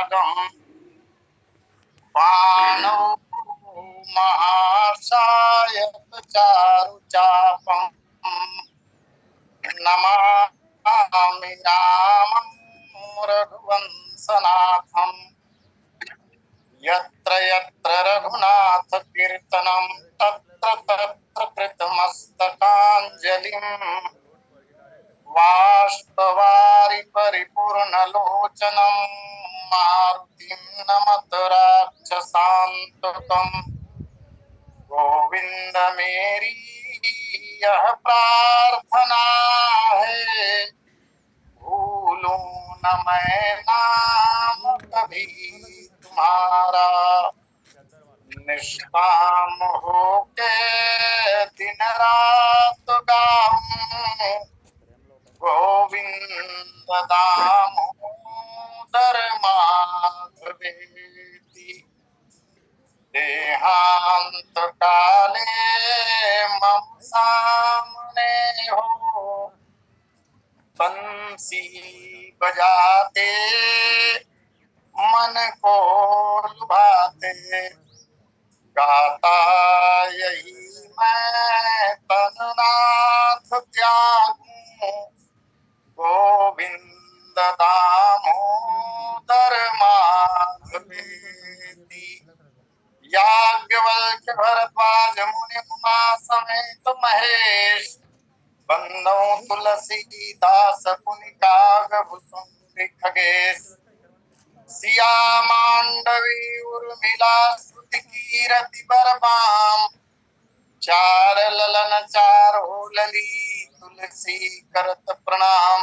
नागम पाणौ महासायक चारुचापं नमामि रामं रघुवंशनाथम्। यत्र यत्र रघुनाथ कीर्तनं तत्र तत्र कृतमस्तकाञ्जलिं। बाष्पवारि परिपूर्णलोचनं मारुतिं नमत राक्षसान्तकम्। गोविंद मेरी यह प्रार्थना है, भूलूं न मैं नाम कभी तुम्हारा। निष्काम होके दिन रात गाऊं, गोविंद दामोदर माधवेति। देहांत काले मम सामने हो, बंसी बजाते मन को लुभाते। गाता यही मैं तननाथ त्यागूं, गोविंद दामोदर माधवेति। याज्ञवल्क्य भरद्वाज मुनि उमा समेत महेश, बंदौ तुलसीदास पुनि कागभूषुंडि खगेश। सिया मांडवी उर्मिला स्तुति कीरति बरबाम, चार ललन चारो लली तुलसी करत प्रणाम।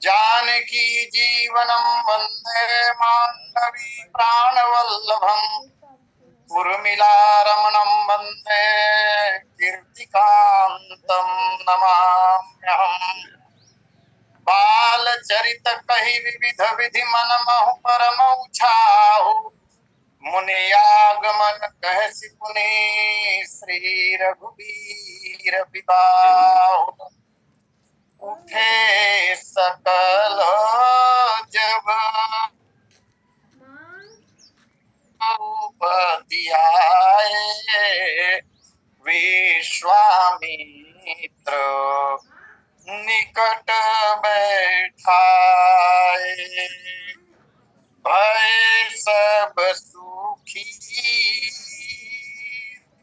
जानकी जीवनम वंदे मांडवी प्राणवल्लभम, उर्मिला रमणं वंदे कीर्तिकांतं नमाम्यहम्। बालचरित कहि विविध विधि मन महु परम उछाहु, मुनियागमन कहसि पुनि श्री रघुबीर बिबाहु। उठे सकल जब उपदियाए, विश्वामित्र निकट बैठाए। भय सब सुखी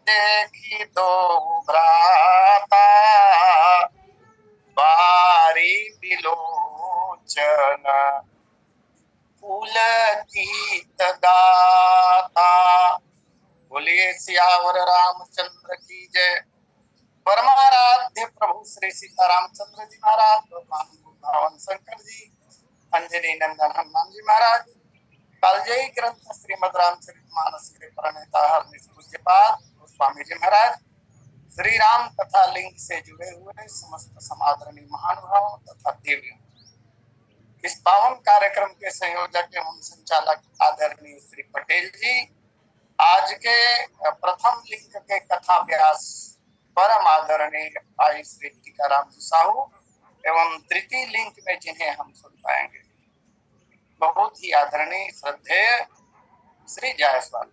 देखी दो भ्राता, बारी बिलोचन पुलकित गाता। बोलिए सियावर रामचंद्र की जय। परमाराध्य प्रभु श्री सीतारामचंद्र जी महाराज, भगवान शंकर जी, अंजनी नंदन हनुमान जी महाराज, कालजयी ग्रंथ श्रीमद रामचरितमानस के प्रणेता पूज्यपाद स्वामी जी महाराज, श्री राम कथा लिंक से जुड़े हुए समस्त समादरणीय महानुभावों तथा देवियों, इस पावन कार्यक्रम के संयोजक एवं संचालक आदरणीय श्री पटेल जी, आज के प्रथम लिंक के कथा व्यास परम आदरणीय भाई श्री टीकाराम जी साहू एवं तृतीय लिंक में जिन्हें हम सुन पाएंगे बहुत ही आदरणीय श्रद्धेय श्री जायसवाल।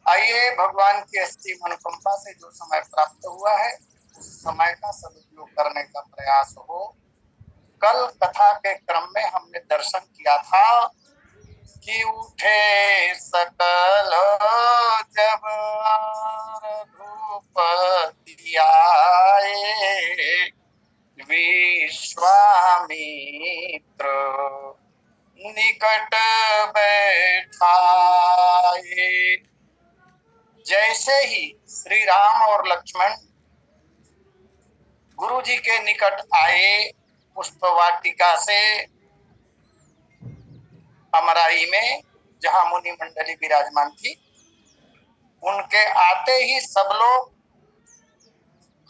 आइए भगवान की असीम अनुकंपा से जो समय प्राप्त हुआ है उस समय का सदुपयोग करने का प्रयास हो। कल कथा के क्रम में हमने दर्शन किया था कि उठे सकल जब रघुपति आए, विश्वामित्र निकट बैठाए। जैसे ही श्री राम और लक्ष्मण गुरु जी के निकट आए पुष्प वाटिका से अमराई में, जहां मुनि मंडली विराजमान थी, उनके आते ही सब लोग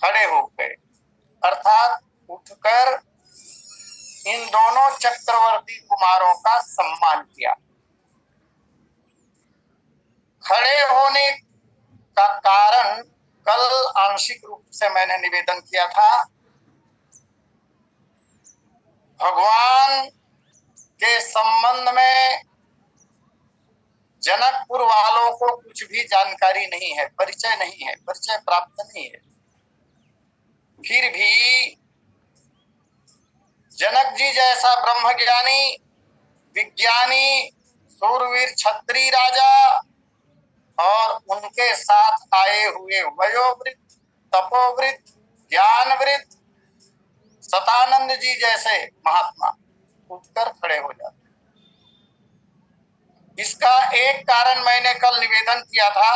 खड़े हो गए, अर्थात उठकर इन दोनों चक्रवर्ती कुमारों का सम्मान किया। खड़े होने का कारण कल आंशिक रूप से मैंने निवेदन किया था। भगवान के संबंध में जनकपुर वालों को कुछ भी जानकारी नहीं है, परिचय नहीं है, परिचय प्राप्त नहीं है। फिर भी जनक जी जैसा ब्रह्मज्ञानी, विज्ञानी, सूरवीर क्षत्रिय राजा और उनके साथ आए हुए वयोवृद्ध, तपोवृद्ध, ज्ञानवृद्ध सतानंद जी जैसे महात्मा उठकर खड़े हो जाते। इसका एक कारण मैंने कल निवेदन किया था।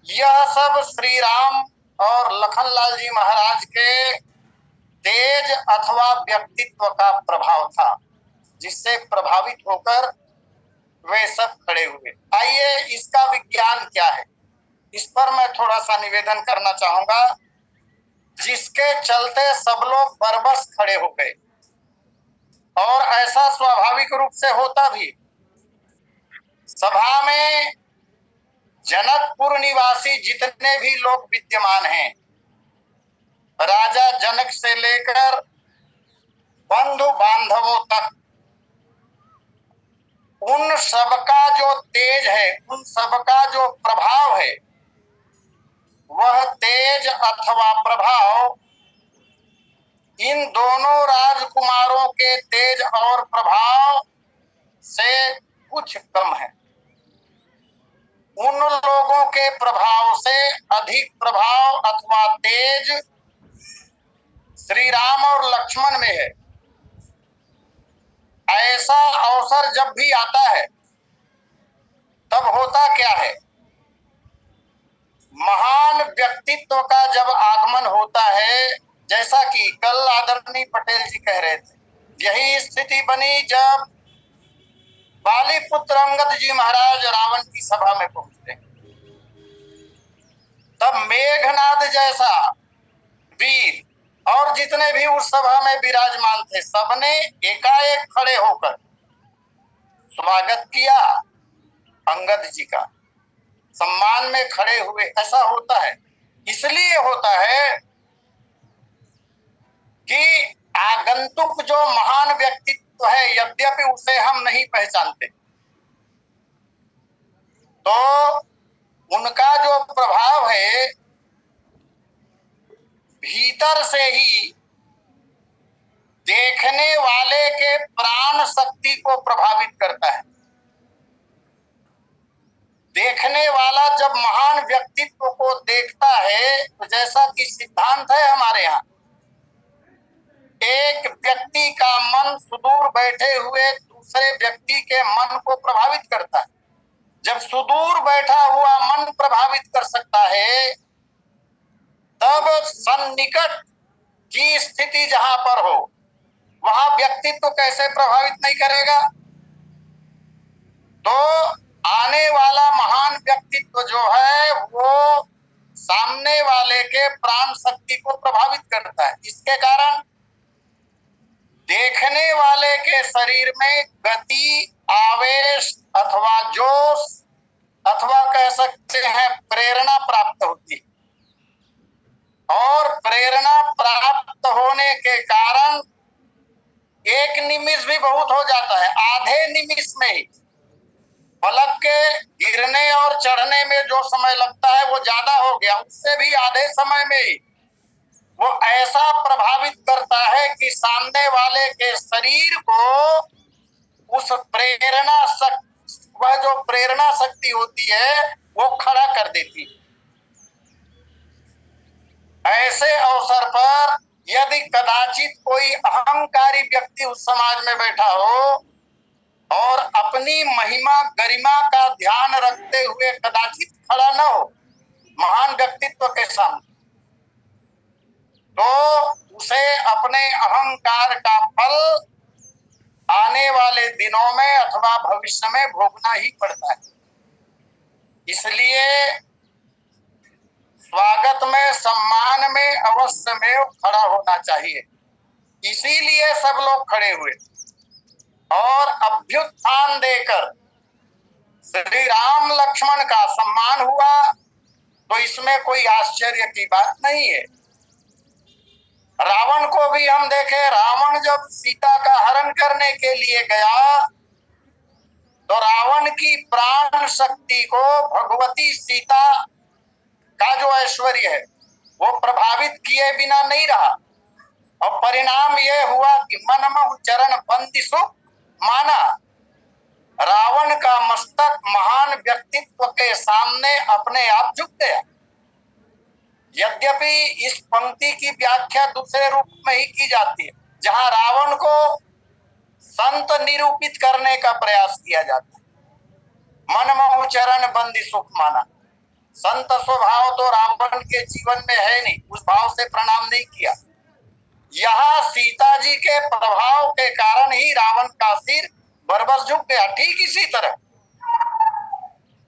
यह सब श्री राम और लखनलाल जी महाराज के तेज अथवा व्यक्तित्व का प्रभाव था, जिससे प्रभावित होकर वे सब खड़े हुए। आइए इसका विज्ञान क्या है, इस पर मैं थोड़ा सा निवेदन करना चाहूंगा, जिसके चलते सब लोग बरबस खड़े हो गए। और ऐसा स्वाभाविक रूप से होता भी। सभा में जनकपुर निवासी जितने भी लोग विद्यमान हैं, राजा जनक से लेकर बंधु बांधवों तक, उन सबका जो तेज है, उन सबका जो प्रभाव है, वह तेज अथवा प्रभाव इन दोनों राजकुमारों के तेज और प्रभाव से कुछ कम है। उन लोगों के प्रभाव से अधिक प्रभाव अथवा तेज श्री राम और लक्ष्मण में है। ऐसा अवसर जब भी आता है तब होता क्या है, महान व्यक्तित्व का जब आगमन होता है, जैसा कि कल आदरणीय पटेल जी कह रहे थे, यही स्थिति बनी जब बाली पुत्र अंगद जी महाराज रावण की सभा में पहुंचते। तब मेघनाद जैसा वीर और जितने भी उस सभा में विराजमान थे, सबने एकाएक खड़े होकर स्वागत किया अंगद जी का, सम्मान में खड़े हुए। ऐसा होता है, इसलिए होता है कि आगंतुक जो महान व्यक्तित्व है, यद्यपि उसे हम नहीं पहचानते, तो उनका जो प्रभाव है भीतर से ही देखने वाले के प्राण शक्ति को प्रभावित करता है। देखने वाला जब महान व्यक्तित्व को देखता है, तो जैसा कि सिद्धांत है हमारे यहाँ, एक व्यक्ति का मन सुदूर बैठे हुए दूसरे व्यक्ति के मन को प्रभावित करता है। जब सुदूर बैठा हुआ मन प्रभावित कर सकता है, तब सन्निकट की स्थिति जहां पर हो, वहां व्यक्तित्व कैसे प्रभावित नहीं करेगा। तो आने वाला महान व्यक्तित्व जो है वो सामने वाले के प्राण शक्ति को प्रभावित करता है। इसके कारण देखने वाले के शरीर में गति, आवेश अथवा जोश अथवा कह सकते हैं प्रेरणा प्राप्त होती है। और प्रेरणा प्राप्त होने के कारण एक निमिष भी बहुत हो जाता है। आधे निमिष में ही, पलक के गिरने और चढ़ने में जो समय लगता है वो ज्यादा हो गया, उससे भी आधे समय में ही वो ऐसा प्रभावित करता है कि सामने वाले के शरीर को उस प्रेरणा शक्ति, वह जो प्रेरणा शक्ति होती है वो खड़ा कर देती। ऐसे अवसर पर यदि कदाचित कोई अहंकारी व्यक्ति उस समाज में बैठा हो और अपनी महिमा गरिमा का ध्यान रखते हुए कदाचित खड़ा न हो महान व्यक्तित्व के सामने, तो उसे अपने अहंकार का फल आने वाले दिनों में अथवा भविष्य में भोगना ही पड़ता है। इसलिए स्वागत में, सम्मान में अवश्य में खड़ा होना चाहिए। इसीलिए सब लोग खड़े हुए और अभ्युत्थान देकर श्री राम लक्ष्मण का सम्मान हुआ, तो इसमें कोई आश्चर्य की बात नहीं है। रावण को भी हम देखे, रावण जब सीता का हरण करने के लिए गया तो रावण की प्राण शक्ति को भगवती सीता का जो ऐश्वर्य है वो प्रभावित किए बिना नहीं रहा, और परिणाम ये हुआ कि मनमहु चरण बंदी सुख माना। रावण का मस्तक महान व्यक्तित्व के सामने अपने आप झुक गया। यद्यपि इस पंक्ति की व्याख्या दूसरे रूप में ही की जाती है, जहां रावण को संत निरूपित करने का प्रयास किया जाता है। मनमोह चरण बंदी सुख माना, संत स्वभाव तो रावण के जीवन में है नहीं, उस भाव से प्रणाम नहीं किया। यहाँ सीता जी के प्रभाव के कारण ही रावण का सिर बरबस झुक गया। ठीक इसी तरह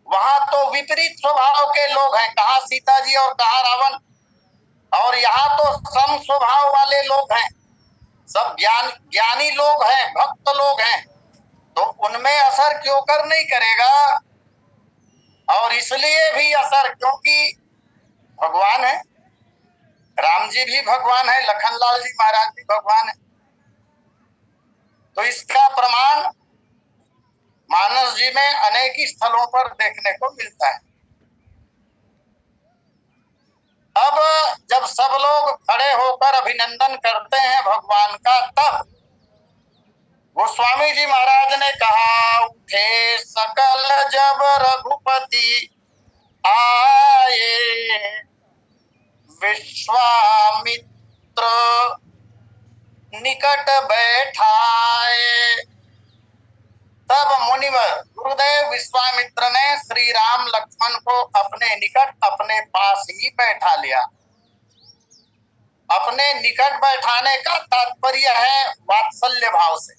वहां तो विपरीत स्वभाव के लोग हैं, कहा सीता जी और कहा रावण, और यहाँ तो सम स्वभाव वाले लोग हैं, सब ज्ञानी लोग हैं, भक्त लोग हैं, तो उनमें असर क्यों कर नहीं करेगा। और इसलिए भी असर, क्योंकि भगवान है, राम जी भी भगवान है, लखनलाल जी महाराज भी भगवान है। तो इसका प्रमाण मानस जी में अनेक स्थलों पर देखने को मिलता है। अब जब सब लोग खड़े होकर अभिनंदन करते हैं भगवान का, तब गोस्वामी जी महाराज ने कहा, उठे सकल जब रघुपति आए, विश्वामित्र निकट बैठाए। तब मुनिवर गुरुदेव विश्वामित्र ने श्री राम लक्ष्मण को अपने निकट अपने पास ही बैठा लिया। अपने निकट बैठाने का तात्पर्य है वात्सल्य भाव से,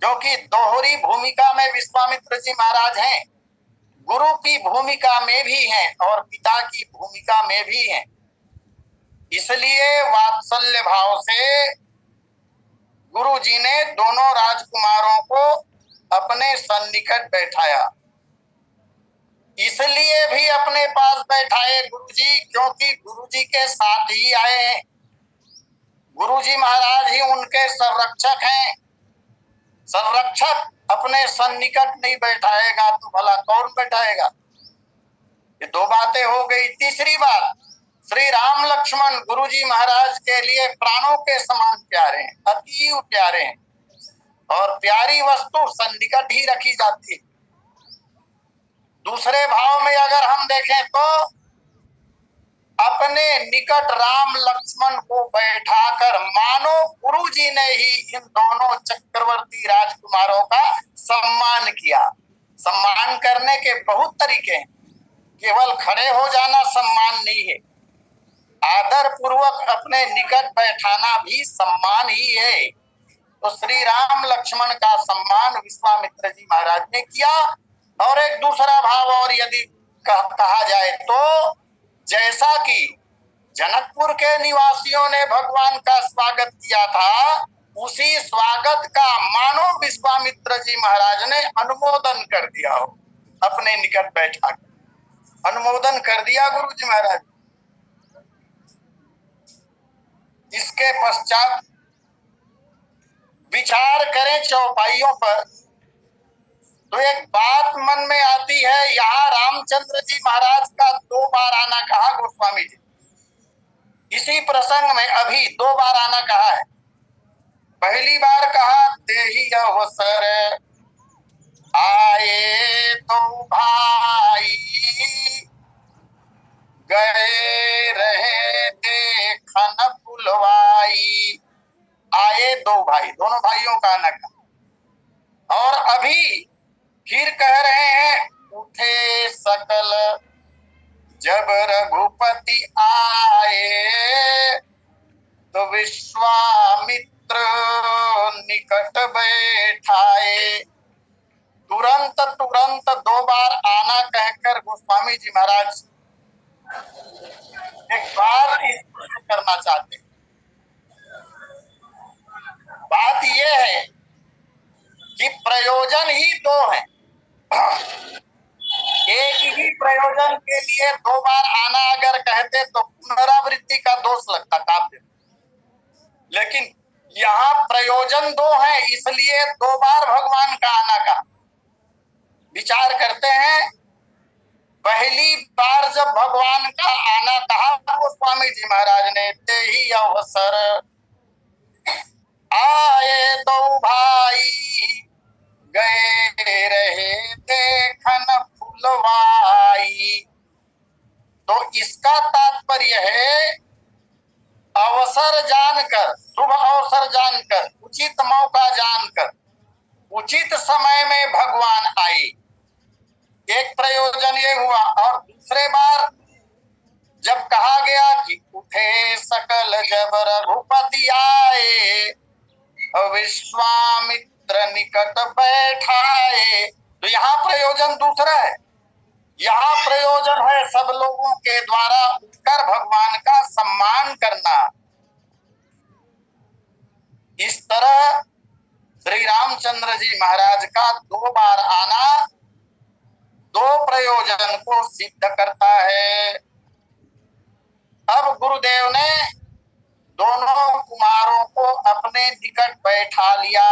क्योंकि दोहरी भूमिका में विश्वामित्र जी महाराज हैं, गुरु की भूमिका में भी हैं और पिता की भूमिका में भी हैं। इसलिए वात्सल्य भाव से गुरु जी ने दोनों राजकुमारों को अपने सन्निकट बैठाया। इसलिए भी अपने पास बैठाए गुरु जी, क्योंकि गुरु जी के साथ ही आए हैं। गुरु जी महाराज ही उनके संरक्षक हैं। संरक्षक अपने सन्निकट नहीं बैठाएगा तो भला कौन बैठाएगा। ये दो बातें हो गई। तीसरी बात, श्री राम लक्ष्मण गुरु जी महाराज के लिए प्राणों के समान प्यारे हैं, अति प्यारे हैं, और प्यारी वस्तु सन्निकट ही रखी जाती है। दूसरे भाव में अगर हम देखें तो अपने निकट राम लक्ष्मण को बैठाकर मानो गुरु जी ने ही इन दोनों चक्रवर्ती राजकुमारों का सम्मान किया। सम्मान करने के बहुत तरीके हैं, केवल खड़े हो जाना सम्मान नहीं है, आदर पूर्वक अपने निकट बैठाना भी सम्मान ही है। तो श्री राम लक्ष्मण का सम्मान विश्वामित्र जी महाराज ने किया। और एक दूसरा भाव और यदि कहा जाए तो, जैसा कि जनकपुर के निवासियों ने भगवान का स्वागत किया था, उसी स्वागत का मानो विश्वामित्र जी महाराज ने अनुमोदन कर दिया हो, अपने निकट बैठा कर अनुमोदन कर दिया गुरु जी महाराज। इसके पश्चात विचार करें चौपाइयों पर तो एक बात मन में आती है। यहाँ रामचंद्र जी महाराज का 2 बार आना कहा गोस्वामी जी, इसी प्रसंग में अभी 2 बार आना कहा है। पहली बार कहा देहि अवसर आए तो भाई, गए रहे देखन पुलवाई। आए 2 भाई, दोनों भाइयों का आना कहा। और अभी फिर कह रहे हैं, उठे सकल जब रघुपति आए, तो विश्वामित्र निकट बैठाए। तुरंत 2 बार आना कहकर गोस्वामी जी महाराज एक बात करना चाहते हैं। बात यह है कि प्रयोजन ही 2 हैं। एक ही प्रयोजन के लिए 2 बार आना अगर कहते तो पुनरावृत्ति का दोष लगता काव्य। लेकिन यहाँ प्रयोजन दो है, इसलिए दो बार भगवान का आना का विचार करते हैं। पहली बार जब भगवान का आना कहा गोस्वामी जी महाराज ने, ते ही अवसर आए दो भाई, गए रहे देखन फुलवाई। तो इसका तात्पर्य है अवसर जानकर, शुभ अवसर जानकर, उचित मौका जानकर, उचित समय में भगवान आए, एक प्रयोजन ये हुआ। और दूसरे बार जब कहा गया कि उठे सकल जब रघुपति आए, विश्वामित्र निकट बैठाए, तो यहाँ प्रयोजन दूसरा है। यहाँ प्रयोजन है सब लोगों के द्वारा उठकर भगवान का सम्मान करना। इस तरह श्री रामचंद्र जी महाराज का दो बार आना दो प्रयोजन को सिद्ध करता है। अब गुरुदेव ने दोनों कुमारों को अपने निकट बैठा लिया,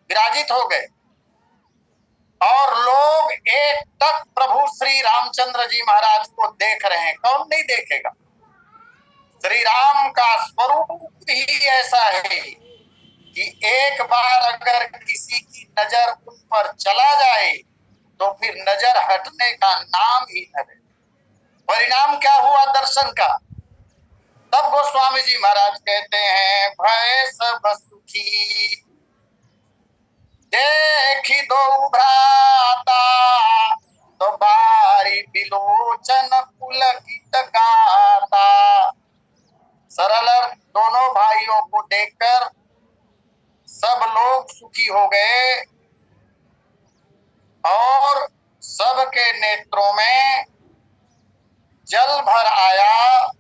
विराजित हो गए, और लोग एक तक प्रभु श्री रामचंद्र जी महाराज को देख रहे हैं। कौन नहीं देखेगा? श्री राम का स्वरूप ही ऐसा है कि एक बार अगर किसी की नजर उन पर चला जाए तो फिर नजर हटने का नाम ही न ले। परिणाम क्या हुआ दर्शन का? तब गोस्वामी जी महाराज कहते हैं, भय सब सुखी देखी दो भ्राता, तो बारी बिलोचन पुलकित गाता। सरल दोनों भाइयों को देखकर सब लोग सुखी हो गए और सबके नेत्रों में जल भर आया,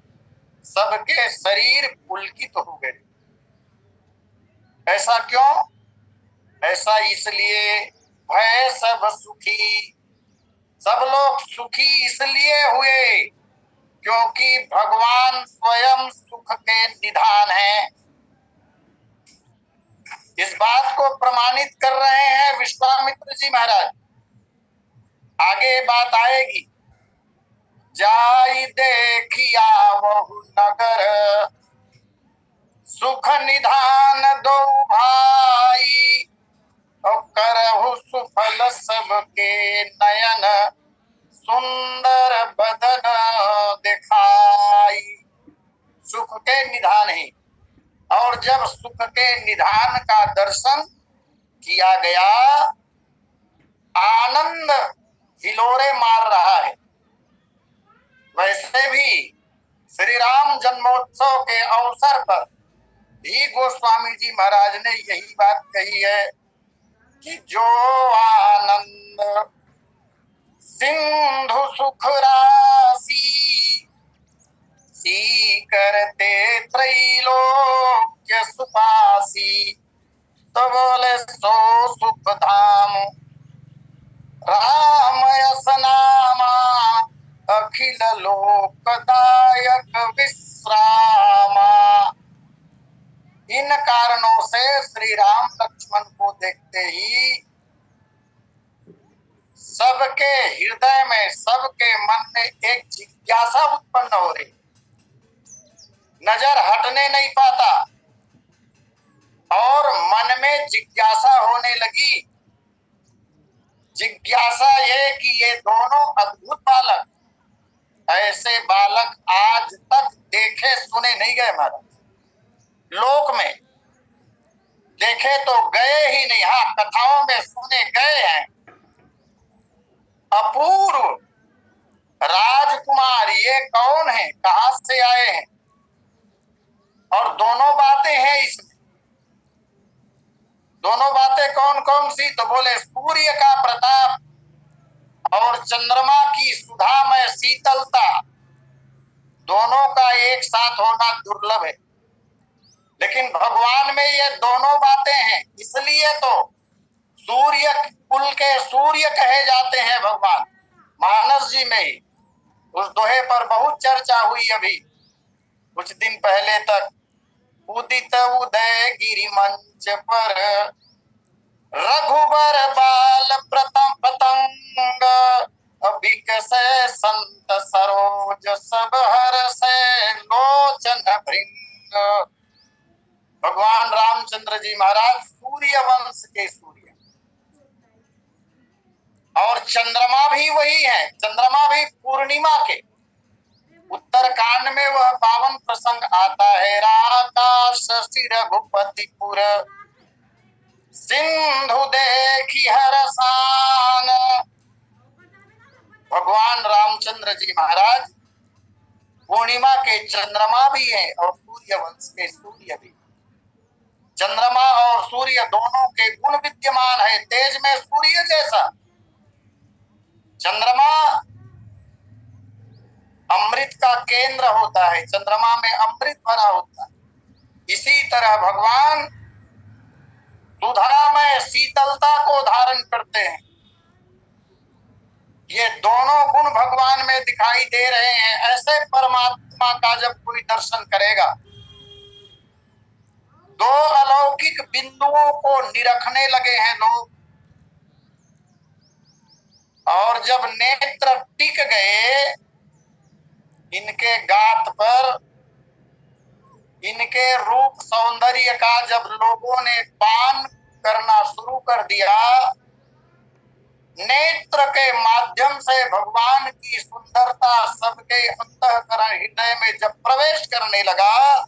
सबके शरीर पुलकित हो गए। ऐसा क्यों? ऐसा इसलिए भय सब सुखी, सब लोग सुखी इसलिए हुए क्योंकि भगवान स्वयं सुख के निधान हैं। इस बात को प्रमाणित कर रहे हैं विश्वामित्र जी महाराज। आगे बात आएगी, जाई देखिया वहु नगर, सुख निधान दो भाई, और करहु सुफल सबके नयन, सुंदर बदन दिखाई। सुख के निधान है, और जब सुख के निधान का दर्शन किया गया, आनंद हिलोरे मार रहा है। वैसे भी श्री राम जन्मोत्सव के अवसर पर भी गोस्वामी जी महाराज ने यही बात कही है कि जो आनंद सिंधु सुख राशि, सी करते त्रैलोक्य सुपासी, तो बोले सो सुख धाम राम यस नामा, अखिल लोकदायक विश्रामा। इन कारणों से श्री राम लक्ष्मण को देखते ही सबके हृदय में, सबके मन में एक जिज्ञासा उत्पन्न हो रही, नजर हटने नहीं पाता, और मन में जिज्ञासा होने लगी। जिज्ञासा ये कि ये दोनों अद्भुत बालक, ऐसे बालक आज तक देखे सुने नहीं गए महाराज। लोक में देखे तो गए ही नहीं, हाँ कथाओं में सुने गए हैं। अपूर्व राजकुमार ये कौन है, कहां से आए हैं, और दोनों बातें हैं इसमें। दोनों बातें कौन कौन सी? तो बोले सूर्य का प्रताप और चंद्रमा की सुधामय शीतलता, दोनों का एक साथ होना दुर्लभ है। लेकिन भगवान में ये दोनों बातें हैं, इसलिए तो सूर्य कुल के सूर्य कहे जाते हैं भगवान। मानस जी में ही उस दोहे पर बहुत चर्चा हुई, अभी कुछ दिन पहले तक उदित उदय गिरि मंच पर रघुबर बाल प्रथम पतंग विकसै संत सरोज सब हर्षै लोचन भृंग। भगवान रामचंद्र जी महाराज सूर्य वंश के सूर्य और चंद्रमा भी वही है, चंद्रमा भी पूर्णिमा के। उत्तरकांड में वह पावन प्रसंग आता है, राकाश शशि रघुपतिपुर सिंधु देखी हरसान। भगवान रामचंद्र जी महाराज पूर्णिमा के चंद्रमा भी हैं और सूर्य वंश के सूर्य भी। चंद्रमा और सूर्य दोनों के गुण विद्यमान है। तेज में सूर्य जैसा, चंद्रमा अमृत का केंद्र होता है, चंद्रमा में अमृत भरा होता है। इसी तरह भगवान सुधामय शीतलता को धारण करते हैं। ये दोनों गुण भगवान में दिखाई दे रहे हैं। ऐसे परमात्मा का जब कोई दर्शन करेगा, दो अलौकिक बिंदुओं को निरखने लगे हैं लोग, और जब नेत्र टिक गए इनके गात पर, इनके रूप सौंदर्य का जब लोगों ने पान करना शुरू कर दिया, नेत्र के माध्यम से भगवान की सुंदरता सबके अंतःकरण हृदय में जब प्रवेश करने लगा,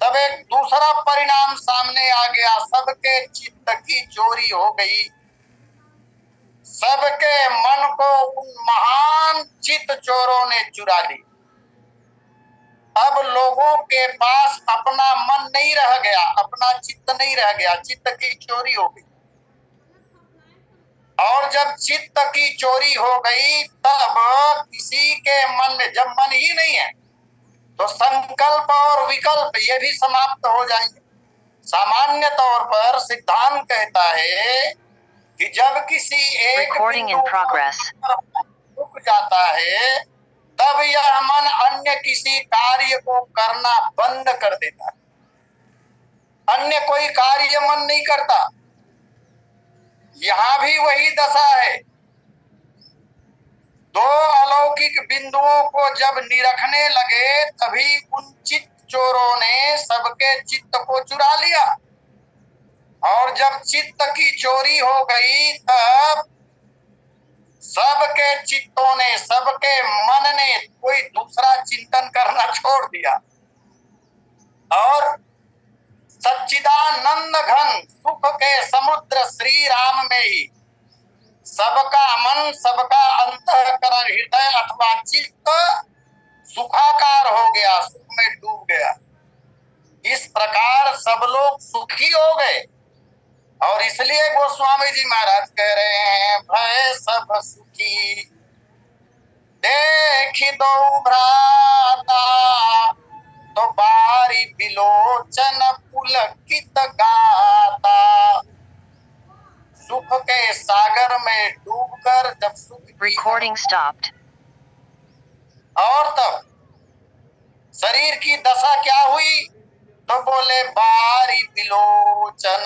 तब एक दूसरा परिणाम सामने आ गया। सबके चित्त की चोरी हो गई, सबके मन को उन महान चित्त चोरों ने चुरा ली। अब लोगों के पास अपना मन नहीं रह गया, अपना चित्त नहीं रह गया, चित्त की चोरी हो गई। और जब चित्त की चोरी हो गई, तब किसी के मन में, जब मन ही नहीं है तो संकल्प और विकल्प ये भी समाप्त हो जाएंगे। सामान्य तौर पर सिद्धांत कहता है कि जब किसी एक रुक जाता है, तब यह मन अन्य किसी कार्य को करना बंद कर देता है। अन्य कोई कार्य मन नहीं करता। यहां भी वही दशा है। दो अलौकिक बिंदुओं को जब निरखने लगे, तभी उन चित्त चोरों ने सबके चित्त को चुरा लिया। और जब चित्त की चोरी हो गई, तब सबके चित्तों ने, सबके मन ने कोई दूसरा चिंतन करना छोड़ दिया और सच्चिदानंद घन सुख के समुद्र श्री राम में ही सबका मन, सबका अंतःकरण, हृदय अथवा चित्त सुखाकार हो गया, सुख में डूब गया। इस प्रकार सब लोग सुखी हो गए। और इसलिए गोस्वामी जी महाराज कह रहे हैं, भय सब सुखी देखी दो भ्राता, तो बारी बिलोचन पुलकित गाता। सुख के सागर में डूबकर जब सुख रिकॉर्डिंग स्टॉप्ड, और तब शरीर की दशा क्या हुई, तो बोले बारी बिलोचन,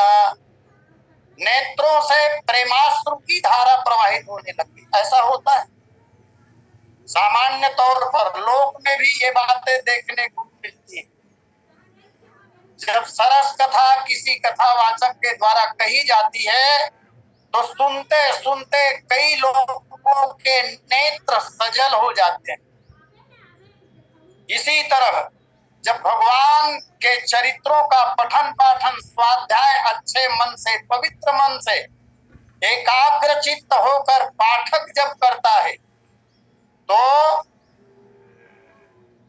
नेत्रों से प्रेमाश्रु की धारा प्रवाहित होने लगी। ऐसा होता है सामान्य तौर पर, लोक में भी ये बातें देखने को मिलती है। जब सरस कथा किसी कथावाचक के द्वारा कही जाती है, तो सुनते सुनते कई लोगों के नेत्र सजल हो जाते हैं। इसी तरह जब भगवान के चरित्रों का पठन पाठन, स्वाध्याय अच्छे मन से, पवित्र मन से, एकाग्र चित्त होकर पाठक जब करता है, तो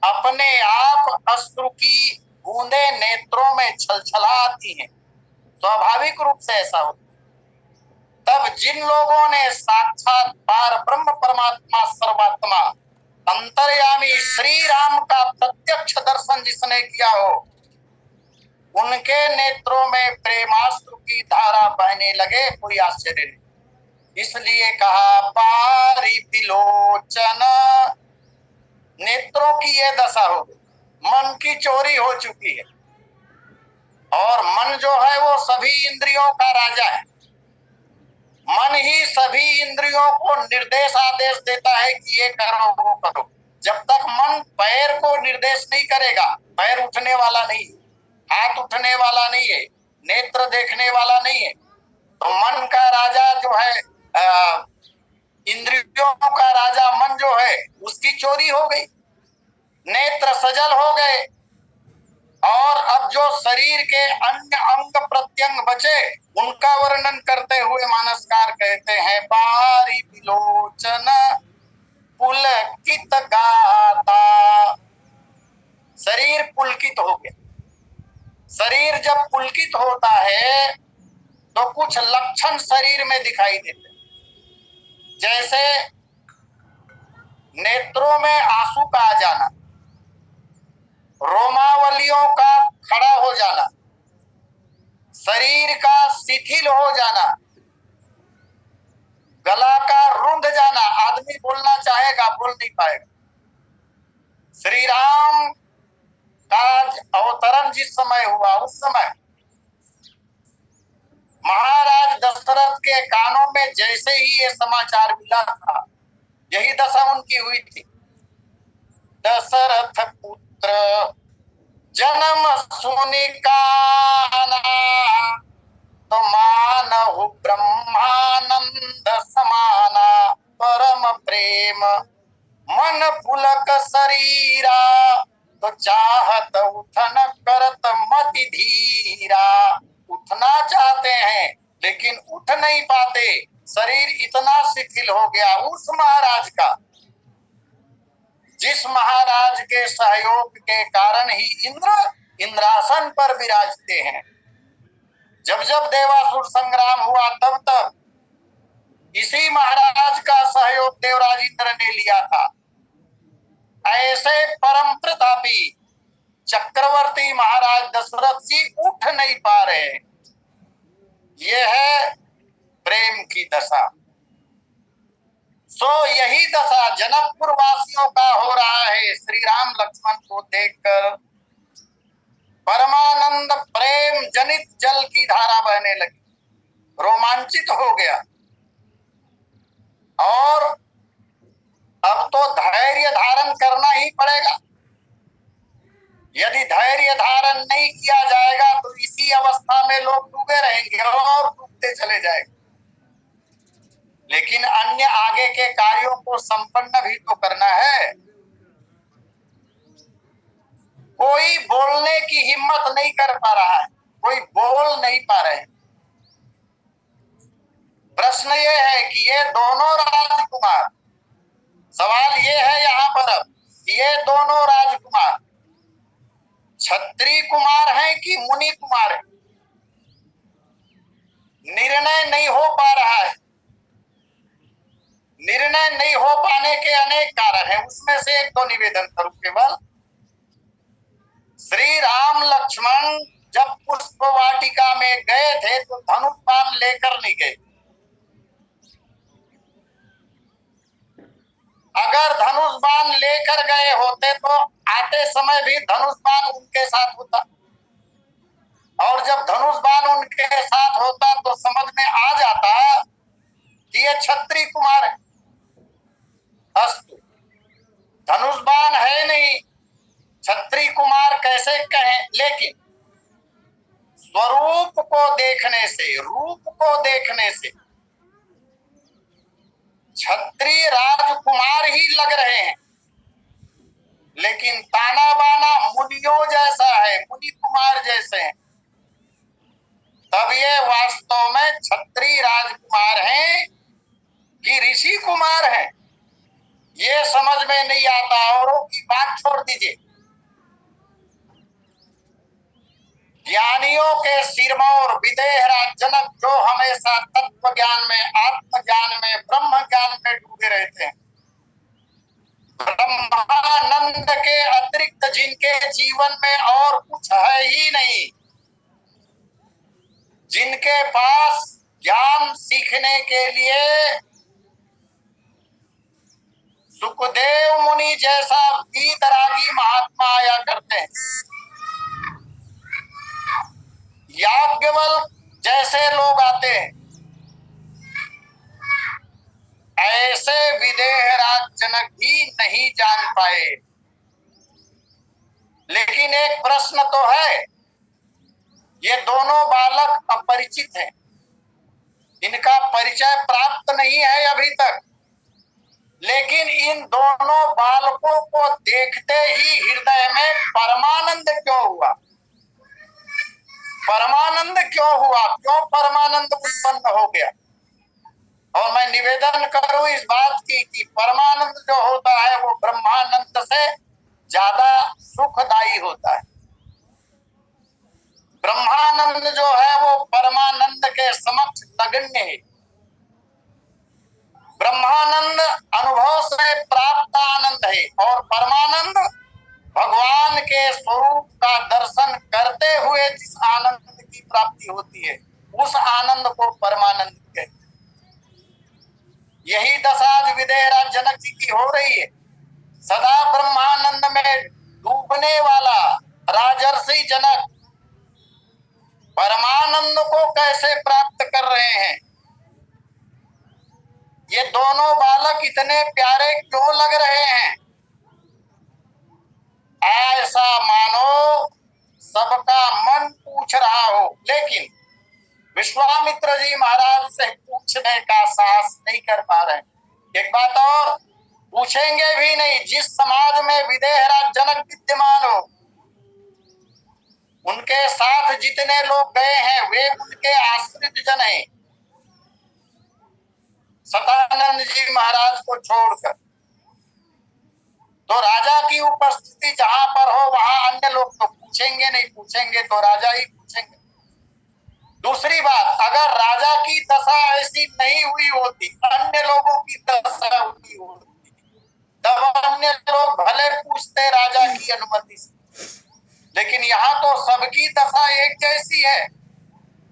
अपने आप अश्रु की बूंदे नेत्रों में छलछला आती हैं। स्वाभाविक रूप से ऐसा होता है। तब जिन लोगों ने साक्षात पार ब्रह्म परमात्मा सर्वात्मा अंतर्यामी श्री राम का प्रत्यक्ष दर्शन जिसने किया हो, उनके नेत्रों में प्रेमाश्रु की धारा बहने लगे, कोई आश्चर्य नहीं। इसलिए कहा बारी बिलोचन, नेत्रों की यह दशा हो गई, मन की चोरी हो चुकी है। और मन जो है वो सभी इंद्रियों का राजा है। मन ही सभी इंद्रियों को निर्देश आदेश देता है कि ये करो वो करो। जब तक मन पैर को निर्देश नहीं करेगा, पैर उठने वाला नहीं है, हाथ उठने वाला नहीं है, नेत्र देखने वाला नहीं है, तो मन का राजा जो है इंद्रियों का राजा मन जो है उसकी चोरी हो गई, नेत्र सजल हो गए। और अब जो शरीर के अन्य अंग प्रत्यंग बचे उनका वर्णन करते हुए मानसकार कहते हैं, बारी विलोचन पुलकित गाता। शरीर पुलकित हो गया। शरीर जब पुलकित होता है तो कुछ लक्षण शरीर में दिखाई देते हैं, जैसे नेत्रों में आंसू का आ जाना, रोमावलियों का खड़ा हो जाना, शरीर का शिथिल हो जाना, गला का रुंध जाना। आदमी बोलना चाहेगा, बोल नहीं पाएगा। श्री राम का अवतरण जिस समय हुआ उस समय महाराज दशरथ के कानों में जैसे ही ये समाचार मिला था, यही दशा उनकी हुई थी। दशरथ पुत्र जन्म सुनि काना, तो मानहु ब्रह्मानंद समाना। परम प्रेम मन पुलक शरीरा, तो चाहत उठन करत मति धीरा। उठना चाहते हैं लेकिन उठ नहीं पाते, शरीर इतना शिथिल हो गया उस महाराज का, जिस महाराज के सहयोग के कारण ही इंद्र इंद्रासन पर विराजते हैं। जब जब देवासुर संग्राम हुआ तब तब इसी महाराज का सहयोग देवराज इंद्र ने लिया था। ऐसे परम प्रतापी चक्रवर्ती महाराज दशरथ जी उठ नहीं पा रहे। यह है प्रेम की दशा। सो यही दशा जनकपुर वासियों का हो रहा है। श्री राम लक्ष्मण को देखकर परमानंद प्रेम जनित जल की धारा बहने लगी, रोमांचित हो गया। और अब तो धैर्य धारण करना ही पड़ेगा। यदि धैर्य धारण नहीं किया जाएगा तो इसी अवस्था में लोग डूबे रहेंगे और डूबते चले जाएंगे। लेकिन अन्य आगे के कार्यों को संपन्न भी तो करना है। कोई बोलने की हिम्मत नहीं कर पा रहा है, कोई बोल नहीं पा रहे। प्रश्न ये है कि ये दोनों राजकुमार, सवाल ये है यहाँ पर अब, ये दोनों राजकुमार क्षत्रिय कुमार हैं कि मुनि कुमार हैं? निर्णय नहीं हो पा रहा है। निर्णय नहीं हो पाने के अनेक कारण हैं, उसमें से एक दो निवेदन करूं केवल। श्री राम लक्ष्मण जब पुष्प वाटिका में गए थे तो धनुष बाण लेकर नहीं गए। अगर धनुष बाण लेकर गए होते तो आते समय भी धनुष बाण उनके साथ होता, और जब धनुष बाण उनके साथ होता तो समझ में आ जाता कि ये क्षत्रिय कुमार है। अस्तु, धनुष बाण है नहीं, क्षत्रिय कुमार कैसे कहें? लेकिन स्वरूप को देखने से, रूप को देखने से क्षत्रिय राजकुमार ही लग रहे हैं, लेकिन ताना बाना मुनियों जैसा है, मुनि कुमार जैसे हैं। तब ये वास्तव में क्षत्रिय राजकुमार हैं कि ऋषि कुमार हैं, ये समझ में नहीं आता। औरों की बात छोड़ दीजिए, ज्ञानियों के सिरमौर विदेहराज जनक जो हमेशा तत्व ज्ञान में, आत्म ज्ञान में, ब्रह्म ज्ञान में डूबे रहते हैं, ब्रह्मानंद के अतिरिक्त जिनके जीवन में और कुछ है ही नहीं, जिनके पास ज्ञान सीखने के लिए सुखदेव मुनि जैसा वीतरागी महात्मा आया करते हैं, याज्ञवल्क्य जैसे लोग आते हैं, ऐसे विदेहराज जनक भी नहीं जान पाए। लेकिन एक प्रश्न तो है, ये दोनों बालक अपरिचित हैं, इनका परिचय प्राप्त नहीं है अभी तक, लेकिन इन दोनों बालकों को देखते ही हृदय में परमानंद क्यों हुआ? परमानंद क्यों हुआ? क्यों परमानंद उत्पन्न हो गया? और मैं निवेदन करूं इस बात की कि परमानंद जो होता है वो ब्रह्मानंद से ज्यादा सुखदायी होता है। ब्रह्मानंद जो है वो परमानंद के समक्ष नगण्य है। ब्रह्मानंद अनुभव से प्राप्त आनंद है और परमानंद भगवान के स्वरूप का दर्शन करते हुए जिस आनंद की प्राप्ति होती है उस आनंद को परमानंद कहते हैं। यही दशा विदेहराज जनक जी की हो रही है। सदा ब्रह्मानंद में डूबने वाला राजर्षि जनक परमानंद को कैसे प्राप्त कर रहे हैं? ये दोनों बालक इतने प्यारे क्यों लग रहे हैं? ऐसा मानो सबका मन पूछ रहा हो, लेकिन विश्वामित्र जी महाराज से पूछने का साहस नहीं कर पा रहे। एक बात और, पूछेंगे भी नहीं। जिस समाज में विदेहराज जनक विद्यमान हो, उनके साथ जितने लोग गए हैं वे उनके आश्रित जन हैं, सतानंद जी महाराज को छोड़कर। तो राजा की उपस्थिति जहां पर हो वहां अन्य लोग तो पूछेंगे नहीं, पूछेंगे तो राजा ही पूछेंगे। दूसरी बात, अगर राजा की दशा ऐसी नहीं हुई होती, अन्य लोगों की दशा हुई होती, तब अन्य लोग भले पूछते राजा की अनुमति से, लेकिन यहाँ तो सबकी दशा एक जैसी है।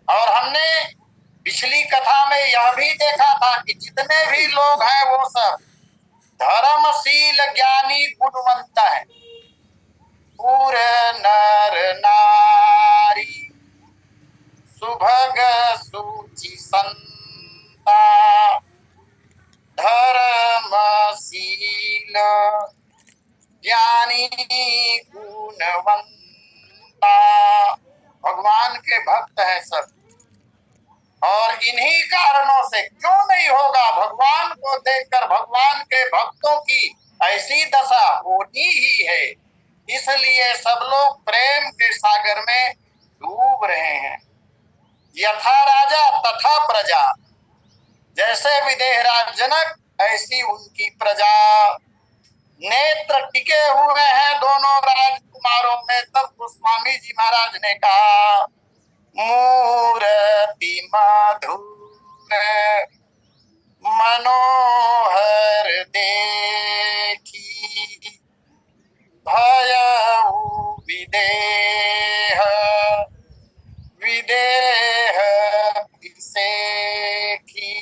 और हमने पिछली कथा में यह भी देखा था कि जितने भी लोग हैं वो सब धर्मशील ज्ञानी गुणवंत है। पूरे नर नारी सुभग सुचि संता धर्मशील ज्ञानी गुणवंता, भगवान के भक्त हैं सब। और इन्हीं कारणों से क्यों नहीं होगा, भगवान को देखकर भगवान के भक्तों की ऐसी दशा होनी ही है। इसलिए सब लोग प्रेम के सागर में डूब रहे हैं। यथा राजा तथा प्रजा, जैसे विदेहराज जनक ऐसी उनकी प्रजा। नेत्र टिके हुए हैं दोनों राजकुमारों में। तब गोस्वामी जी महाराज ने कहा, मूर्ति मधुर मनोहर देखी भयउ विदेह विदेह विसेखी।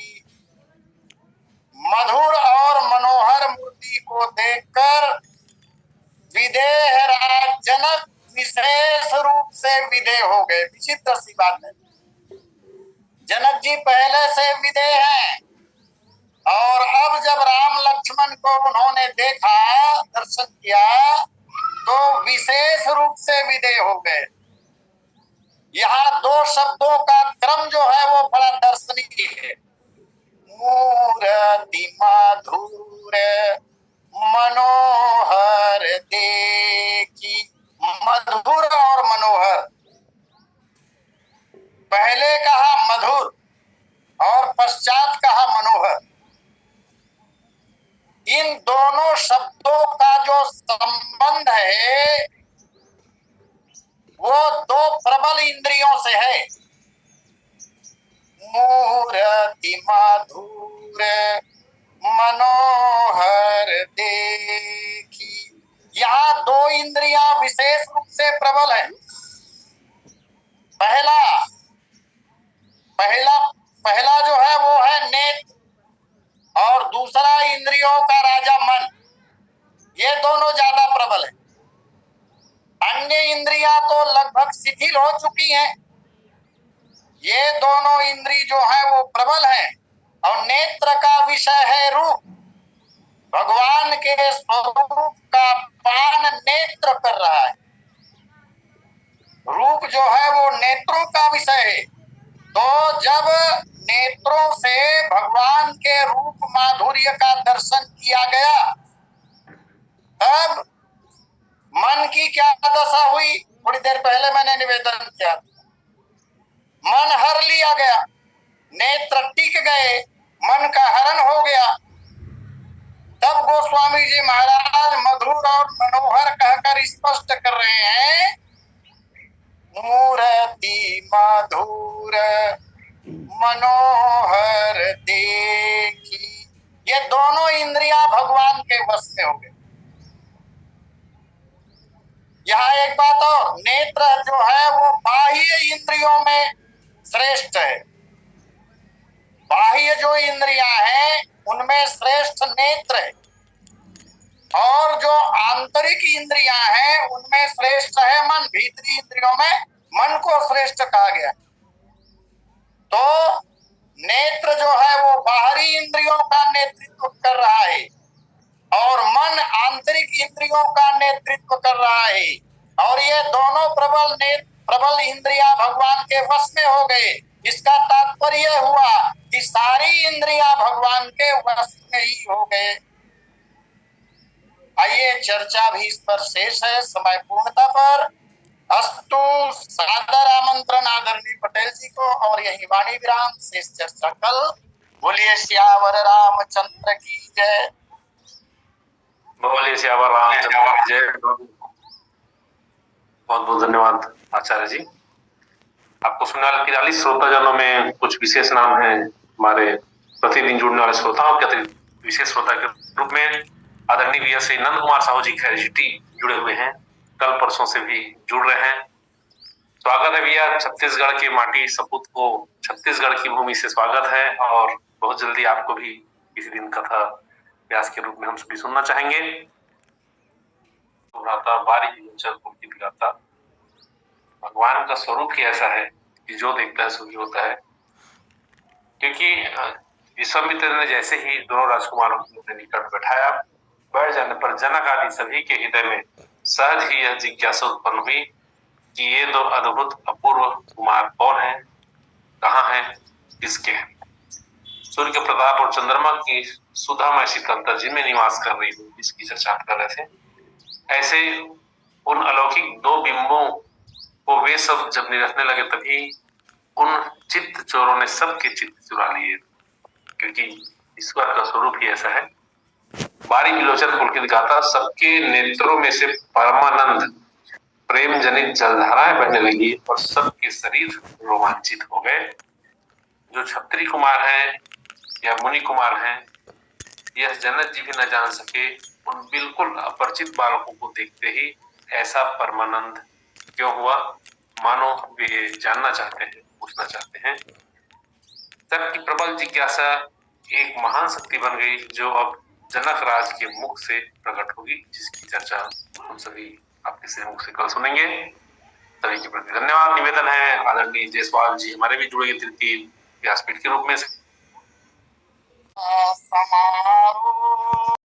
मधुर और मनोहर मूर्ति को देखकर विदेहराज जनक विशेष रूप से विदेह हो गए। विचित्र सी बात है, जनक जी पहले से विदेह हैं और अब जब राम लक्ष्मण को उन्होंने देखा, दर्शन किया, तो विशेष रूप से विदेह हो गए। यहाँ दो शब्दों का क्रम जो है वो बड़ा दर्शनीय है। मूर्ति मधुर मनोहर देखी। मधुर और मनोहर, पहले कहा मधुर और पश्चात कहा मनोहर। इन दोनों शब्दों का जो संबंध है वो दो प्रबल इंद्रियों से है। मूर्ति मधुर मनोहर देखी, यहाँ दो इंद्रियां विशेष रूप से प्रबल है। पहला जो है वो है नेत्र और दूसरा इंद्रियों का राजा मन। ये दोनों ज्यादा प्रबल है। अन्य इंद्रियां तो लगभग शिथिल हो चुकी हैं, ये दोनों इंद्री जो है वो प्रबल है, और नेत्र का विषय है रूप। भगवान के स्वरूप का पान नेत्र कर रहा है। रूप जो है वो नेत्रों का विषय है। तो जब नेत्रों से भगवान के रूप माधुर्य का दर्शन किया गया, तब मन की क्या दशा हुई? थोड़ी देर पहले मैंने निवेदन किया, मन हर लिया गया, नेत्र टिक गए, मन का हरण हो गया। तब गोस्वामी जी महाराज मधुर और मनोहर कहकर स्पष्ट कर रहे हैं, मूर्ति मधुर मनोहर देखी। ये दोनों इंद्रियां भगवान के वश में हो गए। यहाँ एक बात और, नेत्र जो है वो बाह्य इंद्रियों में श्रेष्ठ है। बाह्य जो इंद्रियां हैं उनमें श्रेष्ठ नेत्र है, और जो आंतरिक इंद्रियां हैं उनमें श्रेष्ठ है मन। भीतरी इंद्रियों में मन को श्रेष्ठ कहा गया। तो नेत्र जो है वो बाहरी इंद्रियों का नेतृत्व कर रहा है, और मन आंतरिक इंद्रियों का नेतृत्व कर रहा है। और ये दोनों प्रबल इंद्रियां भगवान के वश में हो गए। इसका तात्पर्य हुआ कि सारी इंद्रियां भगवान के वश में ही हो गए। आइए, चर्चा भी इस पर शेष है समय पूर्णता पर। अस्तु, सादर आमंत्रण आदरणीय पटेल जी को, और यही वाणी विराम, शेष चर्चा कल। बोलिए सियावर रामचंद्र की जय। बोलिए सियावर रामचंद्र की जय। बहुत बहुत धन्यवाद आचार्य जी। आपको सुनने वाले 43 श्रोताजनों में कुछ विशेष नाम हैं हमारे प्रतिदिन जुड़ने वाले श्रोताओं के अतिरिक्त विशेष श्रोता के रूप में आदरणीय भैया श्री नंद कुमार साहू जी खैर सिटी जुड़े हुए हैं, कल परसों से भी जुड़ रहे हैं। स्वागत है भैया, छत्तीसगढ़ की माटी सपूत को छत्तीसगढ़ की भूमि से स्वागत है, और बहुत जल्दी आपको भी किसी दिन कथा व्यास के रूप में हम सभी सुनना चाहेंगे। गाता भगवान का स्वरूप ही ऐसा है कि जो देखता है सुखी होता है, क्योंकि विश्वामित्र ने जैसे ही दोनों राजकुमारों को अपने निकट बैठाया, बैठ जाने पर जनक आदि सभी के हृदय में सहज ही यह जिज्ञासा उत्पन्न हुई कि ये दो अद्भुत अपूर्व कुमार कौन है, कहाँ है, किसके हैं। सूर्य के प्रताप और चंद्रमा की सुधामय शीतलता जिनमें निवास कर रही थी, इसकी चर्चा कर रहे थे। ऐसे उन अलौकिक दो बिंबों को वे सब जब निरखने लगे, तभी उन चित्त चोरों ने सबके चित्त चुरा लिए, क्योंकि ईश्वर का स्वरूप ही ऐसा है। बारी विलोचन पुलकित गाता, सबके नेत्रों में से परमानंद प्रेम जनित जलधाराएं बहने लगी और सबके शरीर रोमांचित हो गए। जो क्षत्रिय कुमार हैं या मुनि कुमार हैं, यह जनक जी भी न जान सके। उन बिल्कुल अपरिचित बालकों को देखते ही ऐसा परमानंद क्यों हुआ, मानो वे जानना चाहते हैं, पूछना चाहते हैं। सबकी प्रबल जिज्ञासा एक महान शक्ति बन गई, जो अब जनक राज के मुख से प्रकट होगी, जिसकी चर्चा हम सभी आपके से मुख से कल सुनेंगे। सभी के प्रति धन्यवाद निवेदन है। आदरणीय जयसवाल जी हमारे भी जुड़े तृतीय व्यासपीठ के रूप में। समारोह